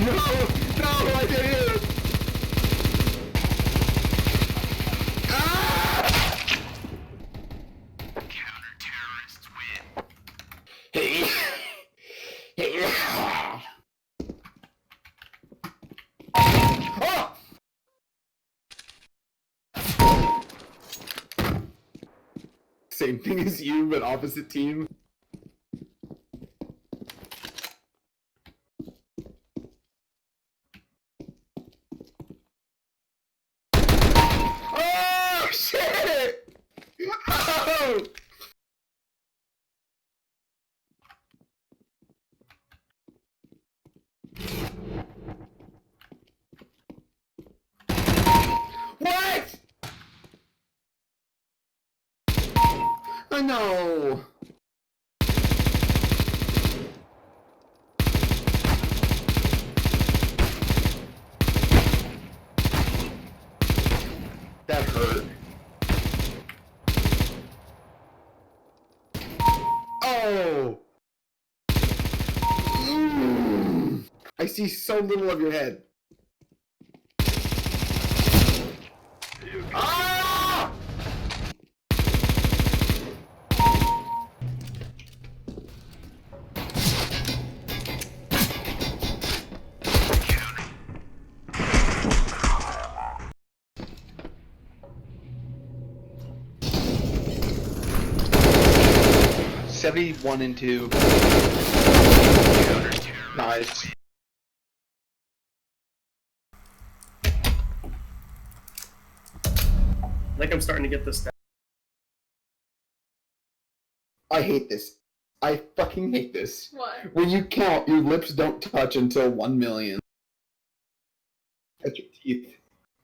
No, I didn't. Counter-terrorists win. Hey. Hey. Oh! Same thing as you, but opposite team. Oh, shit! Oh! What? Oh no! That hurt. Oh! I see so little of your head. Ah! 71 and 2. Nice. I think I'm starting to get this down. I hate this. I fucking hate this. What? When you count, your lips don't touch until 1 million. Touch your teeth.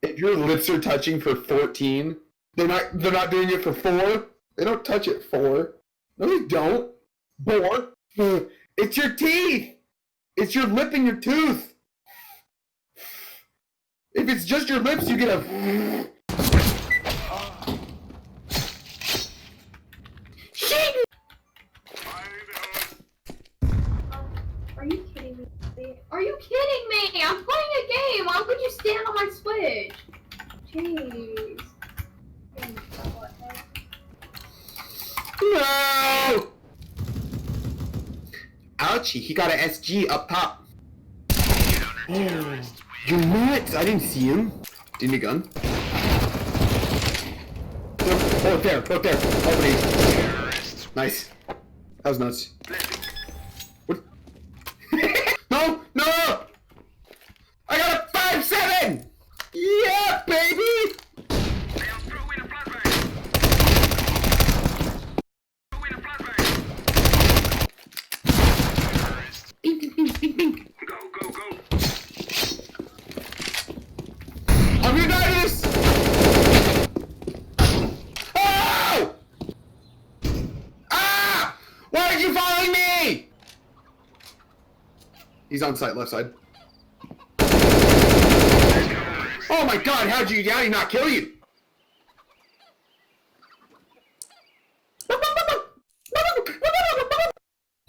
If your lips are touching for 14, they're not doing it for 4. They don't touch at 4. No, they don't. 4. It's your teeth. It's your lip and your tooth. If it's just your lips, you get a. Shit! Are you kidding me? Are you kidding me? I'm playing a game. Why would you stand on my Switch? Jeez. No! Ouchie, he got an SG up top. Oh, you're nuts! I didn't see him. Do you need a gun? Oh, there. Oh, nice. That was nuts. What? No! I got a 5-7! Yeah, baby! I'm gonna die to this! Oh! Ah! Why are you following me? He's on site, left side. Oh my god, how'd he not kill you?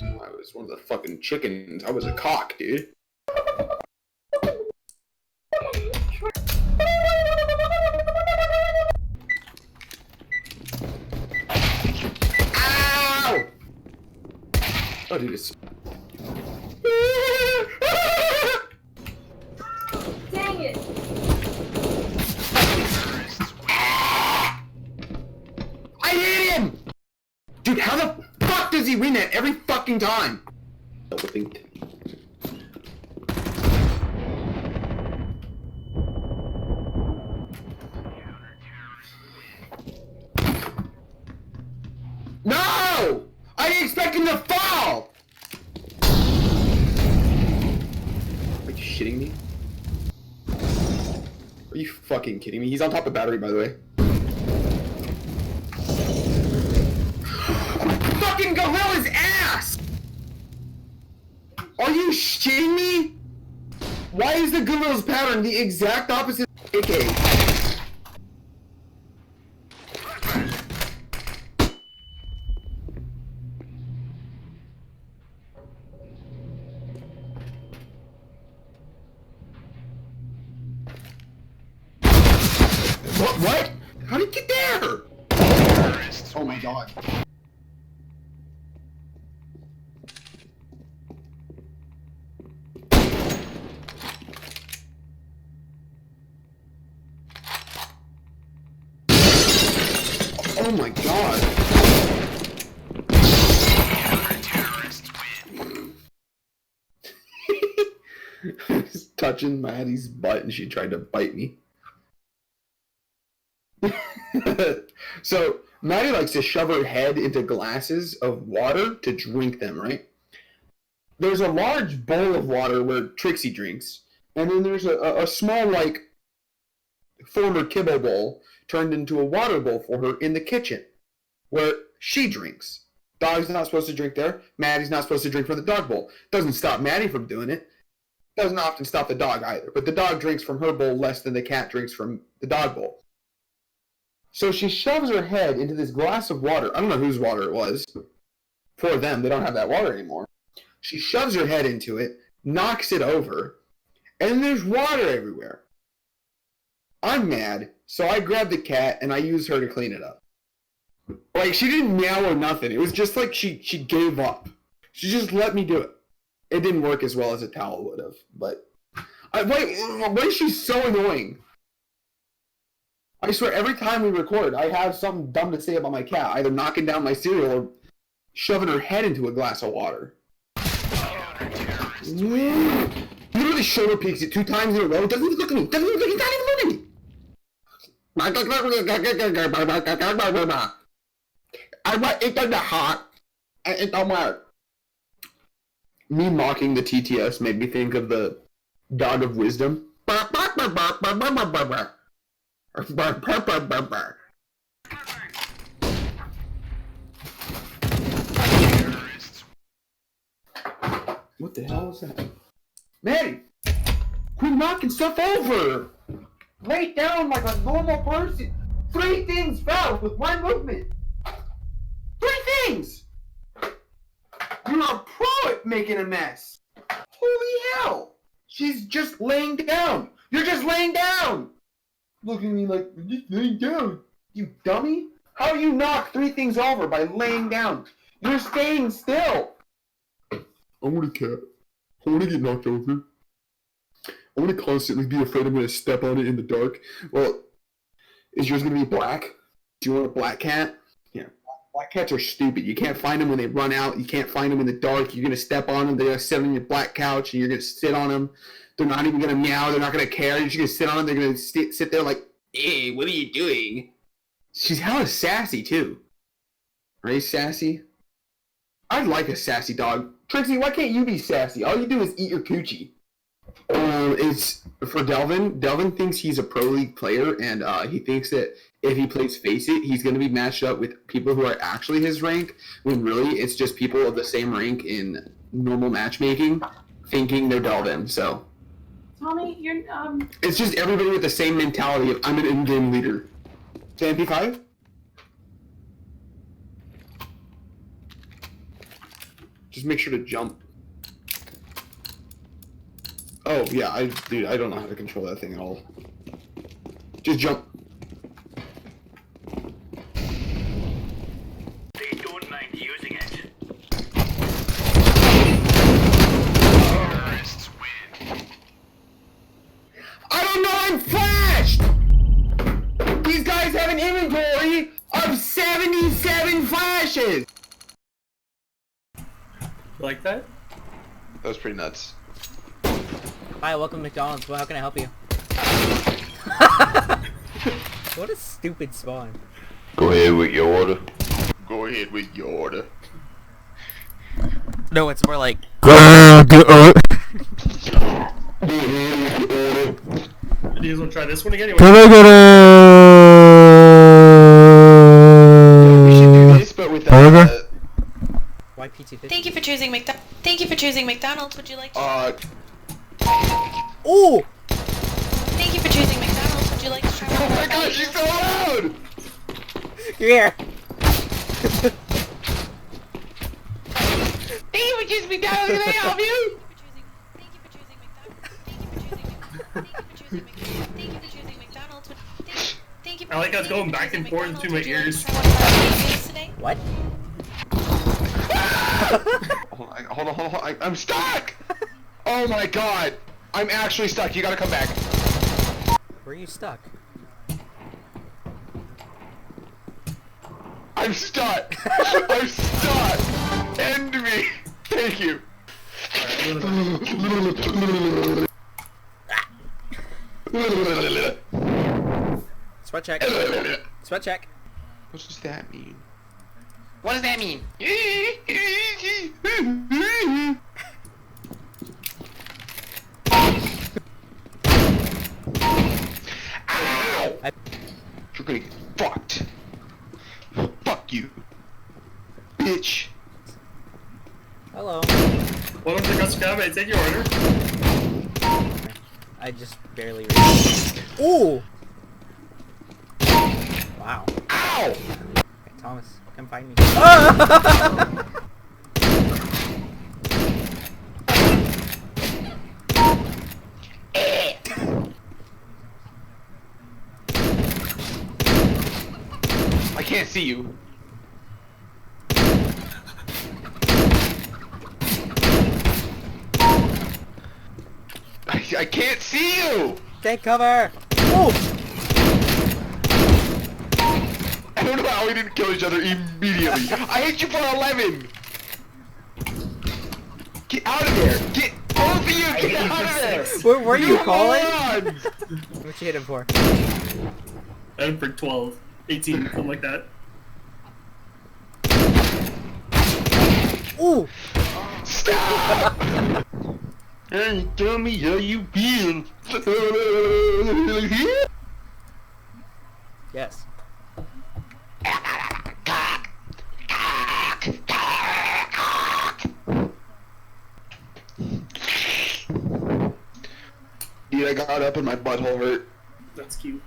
I was one of the fucking chickens. I was a cock, dude. Ow! Oh, dude, it's... Dang it. I hit him! Dude, how the fuck does he win that every fucking time? No! I didn't expect him to fall! Are you shitting me? Are you fucking kidding me? He's on top of battery, by the way. Fucking gorilla's ass! Are you shitting me? Why is the gorilla's pattern the exact opposite of AK? god. Oh my god. Terrorists win. I was touching Maddie's butt and she tried to bite me. So, Maddie likes to shove her head into glasses of water to drink them, right? There's a large bowl of water where Trixie drinks, and then there's a small, like, former kibble bowl turned into a water bowl for her in the kitchen, where she drinks. Dog's not supposed to drink there. Maddie's not supposed to drink from the dog bowl. Doesn't stop Maddie from doing it. Doesn't often stop the dog either. But the dog drinks from her bowl less than the cat drinks from the dog bowl. So she shoves her head into this glass of water. I don't know whose water it was. For them, they don't have that water anymore. She shoves her head into it, knocks it over, and there's water everywhere. I'm mad, so I grab the cat and I use her to clean it up. Like, she didn't meow or nothing. It was just like she gave up. She just let me do it. It didn't work as well as a towel would have, but... why is she so annoying? I swear, every time we record, I have something dumb to say about my cat, either knocking down my cereal or shoving her head into a glass of water. Literally shoulder peeks it 2 times in a row. Doesn't even look at me. Doesn't even look at me. He's not even looking at me. I want it in the heart. It don't work. Me mocking the TTS made me think of the dog of wisdom. What the hell is that? Maddie! Quit knocking stuff over! Lay down like a normal person! 3 things fell with 1 movement! 3 things! You're a pro at making a mess! Holy hell! She's just laying down! You're just laying down! Look at me like, I'm just laying down! You dummy! How do you knock 3 things over by laying down? You're staying still! I want a cat. I want to get knocked over. I want to constantly be afraid I'm going to step on it in the dark. Well, is yours going to be black? Do you want a black cat? Yeah. Black cats are stupid. You can't find them when they run out. You can't find them in the dark. You're going to step on them. They're going to sit on your black couch and you're going to sit on them. They're not even going to meow. They're not going to care. You're just going to sit on them. They're going to sit there like, hey, what are you doing? She's hella sassy, too. Right, sassy? I'd like a sassy dog. Trixie, why can't you be sassy? All you do is eat your coochie. It's for Delvin. Delvin thinks he's a pro league player, and he thinks that if he plays Face It, he's going to be matched up with people who are actually his rank, when really it's just people of the same rank in normal matchmaking, thinking they're Delvin. So, Tommy, you're it's just everybody with the same mentality of I'm an in-game leader. To MP5? Just make sure to jump. Oh, yeah, dude, I don't know how to control that thing at all. Just jump. They don't mind using it. Terrorists win. I don't know, I'm flashed! These guys have an inventory of 77 flashes! Like that? That was pretty nuts. Hi, welcome to McDonald's. Well, how can I help you? What a stupid spawn. Go ahead with your order. Go ahead with your order. No, it's more like... Do you guys want to try this one again? We should do this, but with Why PT50? Thank you for choosing McDonald's. Would you like to? Ooh! Thank you for choosing McDonald's. Would you like to try one Oh of my our god, she's so loud! Here! Thank you for choosing McDonald's. Can I help you? Thank you for choosing McDonald's. Thank you for choosing McDonald's. Thank you I like how it's going back and forth between my ears. What? Hold on. I'm stuck! Oh my god! I'm actually stuck. You gotta come back. Where are you stuck? I'm stuck! I'm stuck! End me! Thank you. Sweat check. Sweat check. What does that mean? What does that mean? Ow! You're gonna get fucked. Fuck you. Bitch. Hello. Welcome to Custom May I take your order? I just barely read. Ooh! Wow. Ow! Okay, Thomas, come find me. Ah! I can't see you. I can't see you! Take cover! Ooh! I don't know how we didn't kill each other immediately. I hit you for 11! Get out of there! Get both of you! Get out of there! What were you calling? morons! What you hit him for? I went for 12, 18, something like that. Ooh! Stop! Hey, tell me how you feel. Yes. Dude, I got up and my butthole hurt. That's cute.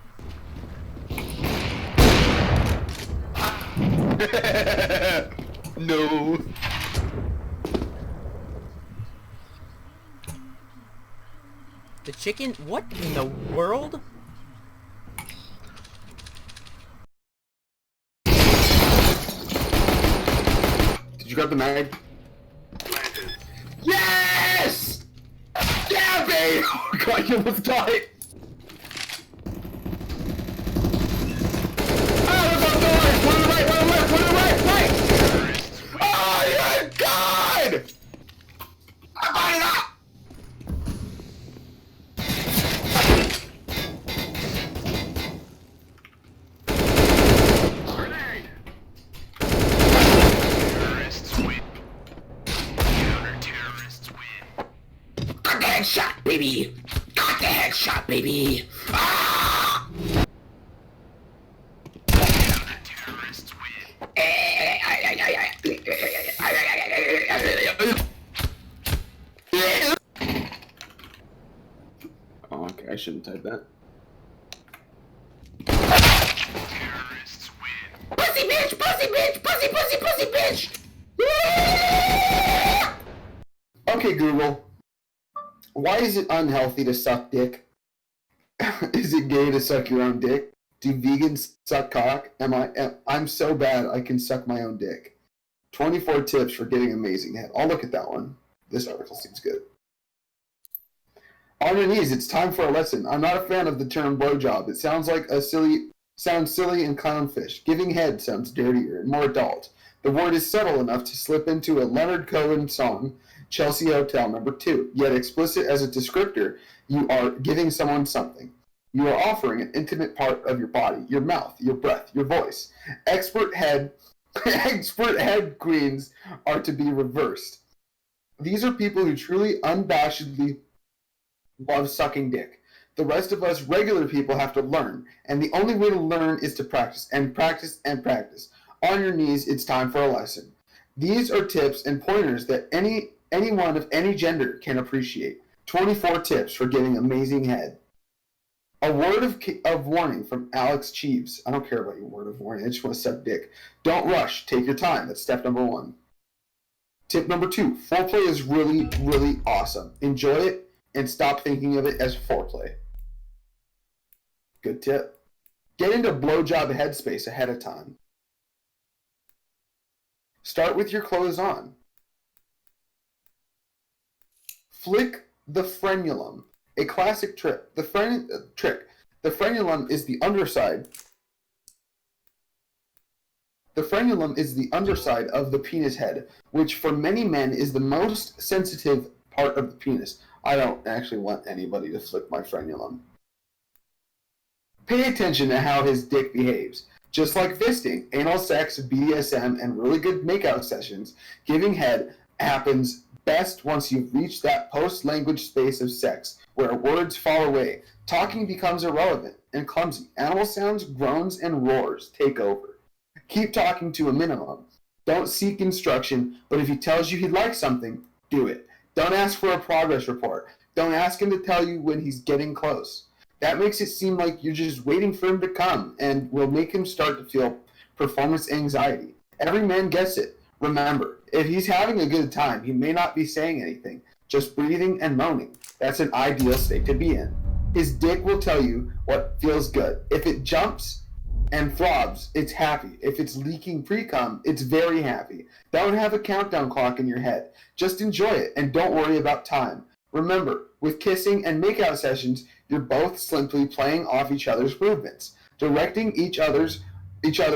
No. The chicken? What in the world? Did you grab the mag? Yes! Yeah, babe! Oh god, you almost died! Oh, you're God! I'm on it up! Grenade! Terrorists win. Counter-terrorists win. Got the headshot, baby! Got the headshot, baby! Ah! Counter-terrorists win. Oh, okay, I shouldn't type that. Terrorists win. Pussy bitch! Pussy bitch! Pussy, pussy, pussy bitch! Yeah! Okay, Google. Why is it unhealthy to suck dick? Is it gay to suck your own dick? Do vegans suck cock? I'm so bad I can suck my own dick. 24 tips for getting amazing head. I'll look at that one. This article seems good. On your knees, it's time for a lesson. I'm not a fan of the term blowjob. It sounds silly and clownfish. Giving head sounds dirtier and more adult. The word is subtle enough to slip into a Leonard Cohen song, Chelsea Hotel No. 2. Yet explicit as a descriptor, you are giving someone something. You are offering an intimate part of your body, your mouth, your breath, your voice. Expert head queens are to be reversed. These are people who truly, unabashedly love sucking dick. The rest of us regular people have to learn, and the only way to learn is to practice, and practice, and practice. On your knees, it's time for a lesson. These are tips and pointers that anyone of any gender can appreciate. 24 tips for getting amazing head. A word of warning from Alex Cheeves. I don't care about your word of warning. I just want to suck dick. Don't rush. Take your time. That's step number 1. Tip number 2. Foreplay is really, really awesome. Enjoy it and stop thinking of it as foreplay. Good tip. Get into blowjob headspace ahead of time. Start with your clothes on. Flick the frenulum. A classic trick. The frenulum is the underside. The frenulum is the underside of the penis head, which for many men is the most sensitive part of the penis. I don't actually want anybody to flick my frenulum. Pay attention to how his dick behaves. Just like fisting, anal sex, BDSM, and really good makeout sessions, giving head happens best once you've reached that post-language space of sex, where words fall away, talking becomes irrelevant and clumsy. Animal sounds, groans, and roars take over. Keep talking to a minimum. Don't seek instruction, but if he tells you he'd like something, do it. Don't ask for a progress report. Don't ask him to tell you when he's getting close. That makes it seem like you're just waiting for him to come and will make him start to feel performance anxiety. Every man gets it. Remember, if he's having a good time, he may not be saying anything, just breathing and moaning. That's an ideal state to be in. His dick will tell you what feels good. If it jumps and throbs, it's happy. If it's leaking pre-cum, it's very happy. Don't have a countdown clock in your head. Just enjoy it and don't worry about time. Remember, with kissing and makeout sessions, you're both simply playing off each other's movements, directing each other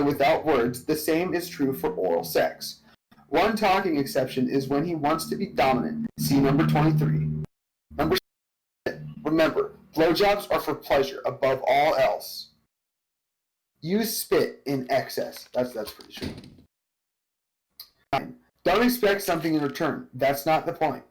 without words. The same is true for oral sex. One talking exception is when he wants to be dominant. See number 23. Number 7. Remember, blowjobs are for pleasure above all else. Use spit in excess. That's pretty true. 9. Don't expect something in return. That's not the point.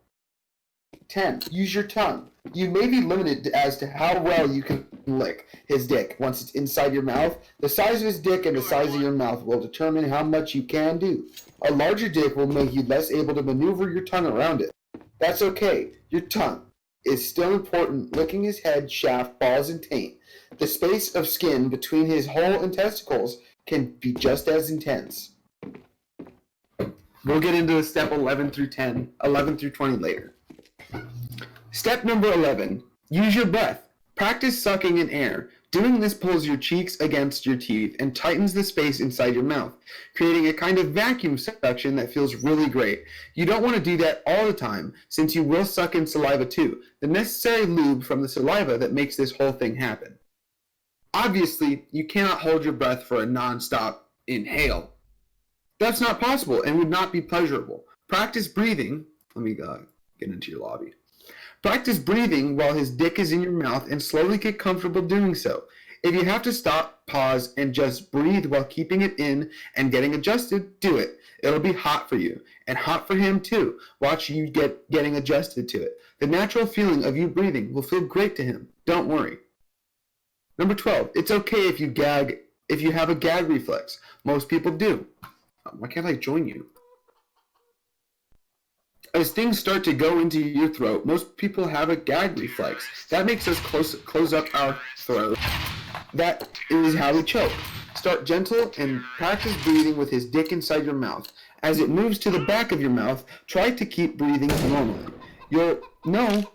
10. Use your tongue. You may be limited as to how well you can lick his dick once it's inside your mouth. The size of his dick and the size of your mouth will determine how much you can do. A larger dick will make you less able to maneuver your tongue around it. That's okay. Your tongue is still important. Licking his head, shaft, balls, and taint. The space of skin between his hole and testicles can be just as intense. We'll get into step 11 through 20 later. Step number 11. Use your breath. Practice sucking in air. Doing this pulls your cheeks against your teeth and tightens the space inside your mouth, creating a kind of vacuum suction that feels really great. You don't want to do that all the time, since you will suck in saliva too, the necessary lube from the saliva that makes this whole thing happen. Obviously, you cannot hold your breath for a non-stop inhale. That's not possible and would not be pleasurable. Practice breathing. Let me get into your lobby. Practice breathing while his dick is in your mouth and slowly get comfortable doing so. If you have to stop, pause, and just breathe while keeping it in and getting adjusted, do it. It'll be hot for you, and hot for him too. Watch you getting adjusted to it. The natural feeling of you breathing will feel great to him. Don't worry. Number 12. It's okay if you have a gag reflex. Most people do. Why can't I join you? As things start to go into your throat, most people have a gag reflex. That makes us close up our throat. That is how we choke. Start gentle and practice breathing with his dick inside your mouth. As it moves to the back of your mouth, try to keep breathing normally. You'll know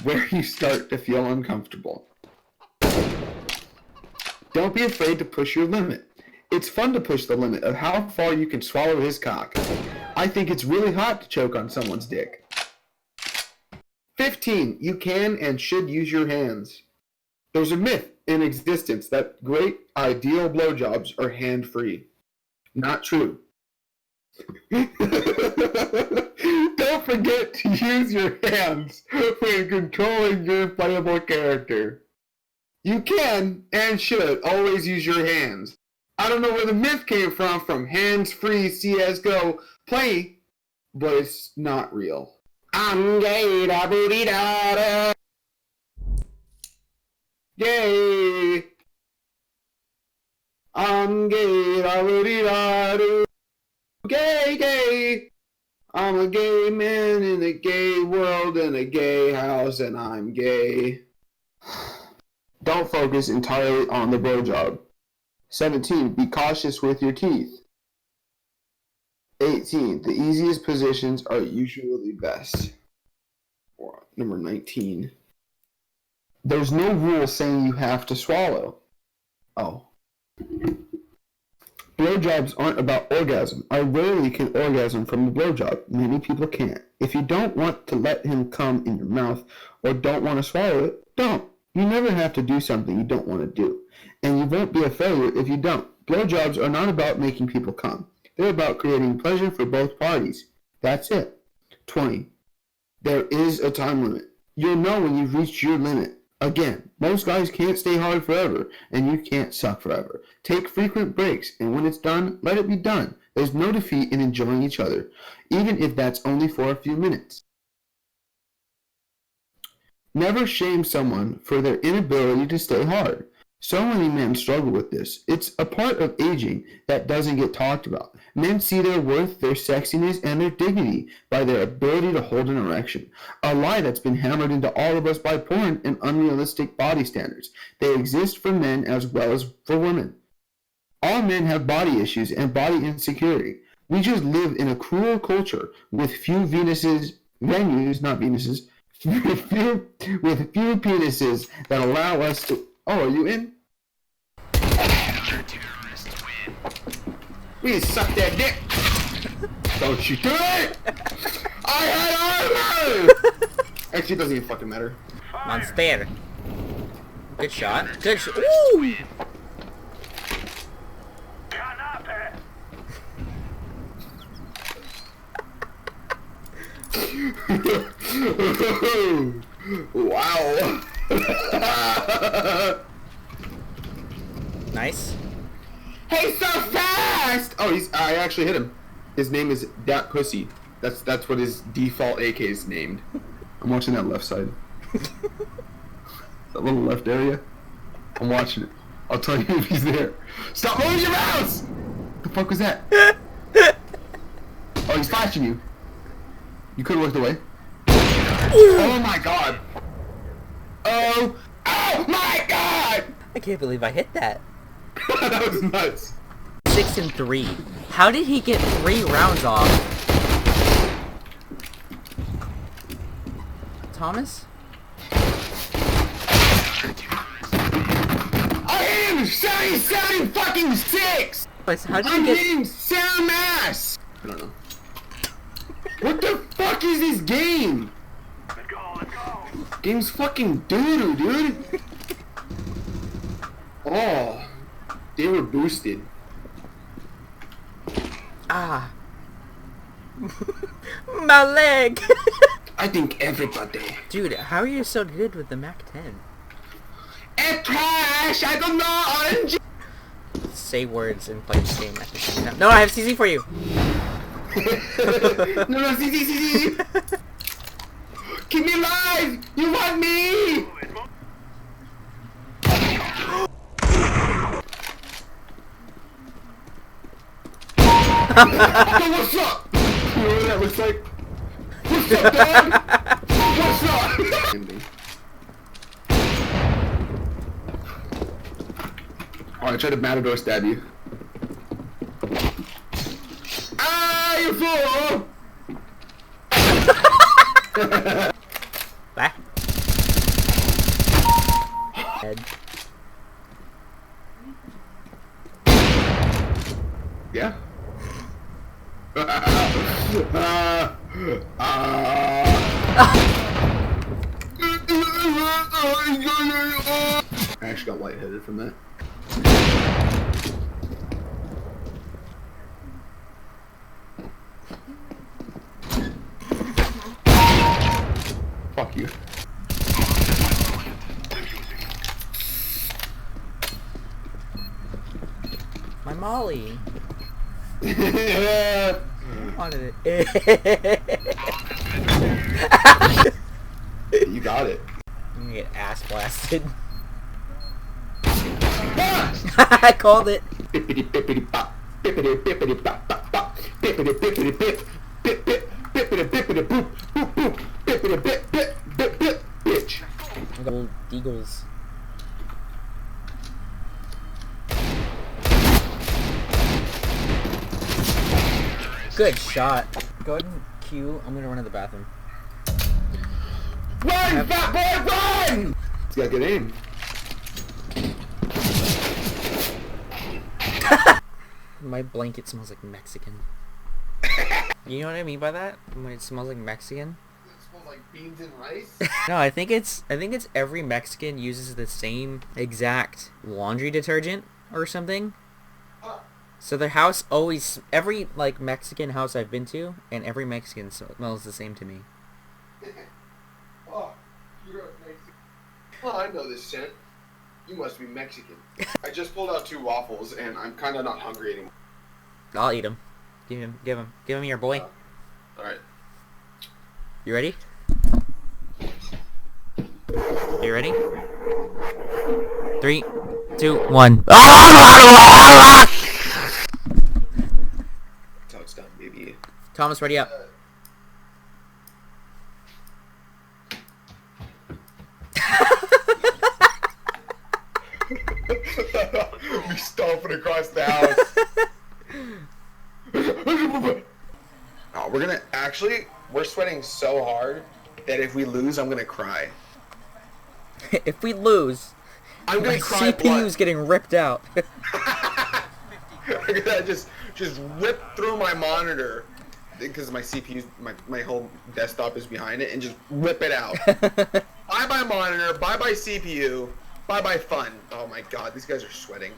where you start to feel uncomfortable. Don't be afraid to push your limit. It's fun to push the limit of how far you can swallow his cock. I think it's really hot to choke on someone's dick. 15. You can and should use your hands. There's a myth in existence that great ideal blowjobs are hand-free. Not true. Don't forget to use your hands when controlling your playable character. You can and should always use your hands. I don't know where the myth came from hands-free CSGO play, but it's not real. I'm gay, da booty da da. Gay. I'm gay, da booty da do. Gay, gay. I'm a gay man in a gay world in a gay house, and I'm gay. Don't focus entirely on the blowjob. 17. Be cautious with your teeth. 18. The easiest positions are usually best. Or, number 19. There's no rule saying you have to swallow. Oh. Blowjobs aren't about orgasm. I rarely can orgasm from a blowjob. Many people can't. If you don't want to let him come in your mouth or don't want to swallow it, don't. You never have to do something you don't want to do. And you won't be a failure if you don't. Blowjobs are not about making people come. They're about creating pleasure for both parties. That's it. 20. There is a time limit. You'll know when you've reached your limit. Again, most guys can't stay hard forever, and you can't suck forever. Take frequent breaks, and when it's done, let it be done. There's no defeat in enjoying each other, even if that's only for a few minutes. Never shame someone for their inability to stay hard. So many men struggle with this. It's a part of aging that doesn't get talked about. Men see their worth, their sexiness, and their dignity by their ability to hold an erection. A lie that's been hammered into all of us by porn and unrealistic body standards. They exist for men as well as for women. All men have body issues and body insecurity. We just live in a cruel culture with few venuses, with few penises that allow us to... Oh, are you in? We suck that dick. Don't you do it! I had armor! Actually, it doesn't even fucking matter. Monster. Good shot. Good shot. Ooh! Wow. Nice. Hey, so fast! Oh, I actually hit him. His name is Dat Pussy. That's what his default AK is named. I'm watching that left side. That little left area. I'm watching it. I'll tell you if he's there. Stop moving your mouse! The fuck was that? Oh, he's flashing you. You could have looked away. Oh my god. Oh. Oh my god! I can't believe I hit that. That was nuts. 6 and 3. How did he get 3 rounds off? Thomas? I hit him 77 fucking 6! How did I'm he get... hitting Sarah Mass! I don't know. What the fuck is this game? Let's go. Game's fucking doo-doo, dude. Oh. They were boosted. Ah. My leg! I think everybody. Dude, how are you so good with the MAC-10? It's trash! I don't know, orange! Say words and play this game at the same time. No, I have CZ for you! No, CZ! Keep me alive! You want me! Yo, what's up? You know what that looks like? What's up, dog? What's up? Oh, I tried to matador stab you. Ah, you fool! Back. Head. Yeah. I actually got lightheaded from that. Fuck you. My Molly. Yeah. Wanted it. You got it. I'm gonna get ass blasted. I called it. Bippity bippity bop. Bippity bippity bop bop bop. Bippity bippity bip. Bip bip. Bippity bippity boop. Boop boop. Bippity bip bip bip bip. Bitch. Gold Eagles. Good shot. Go ahead and queue. I'm gonna run to the bathroom. Run, fat boy, run! He's got good aim. My blanket smells like Mexican. You know what I mean by that? When it smells like Mexican? It smells like beans and rice. No, I think it's every Mexican uses the same exact laundry detergent or something. So their house always, every like Mexican house I've been to, and every Mexican smells the same to me. Oh, you're Mexican. Well, I know this scent. You must be Mexican. I just pulled out 2 waffles, and I'm kind of not hungry anymore. I'll eat them. Give him your boy. All right. You ready? You ready? 3, 2, 1. That's how it's done, baby. Thomas, ready up. You're stomping across the house. Oh, we're sweating so hard that if we lose, I'm gonna cry. If we lose, I'm my gonna cry CPU's getting ripped out. I'm gonna just rip through my monitor because my CPU, my whole desktop is behind it, and just rip it out. Bye monitor, bye CPU, bye fun. Oh my god, these guys are sweating.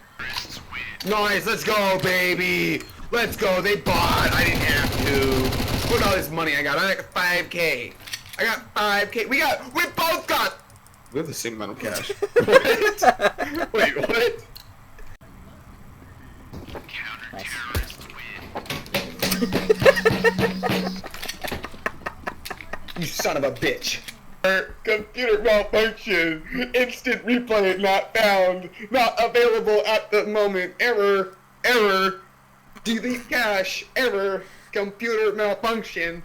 Nice, let's go, baby. Let's go. They bought. I didn't have to. Look at all this money I got. I got 5K. I got 5K. We both got. We have the same amount of cash. What? Wait, what? You son of a bitch. Computer malfunction. Instant replay not found. Not available at the moment. Error. Error. Delete cache. Error. Computer malfunction.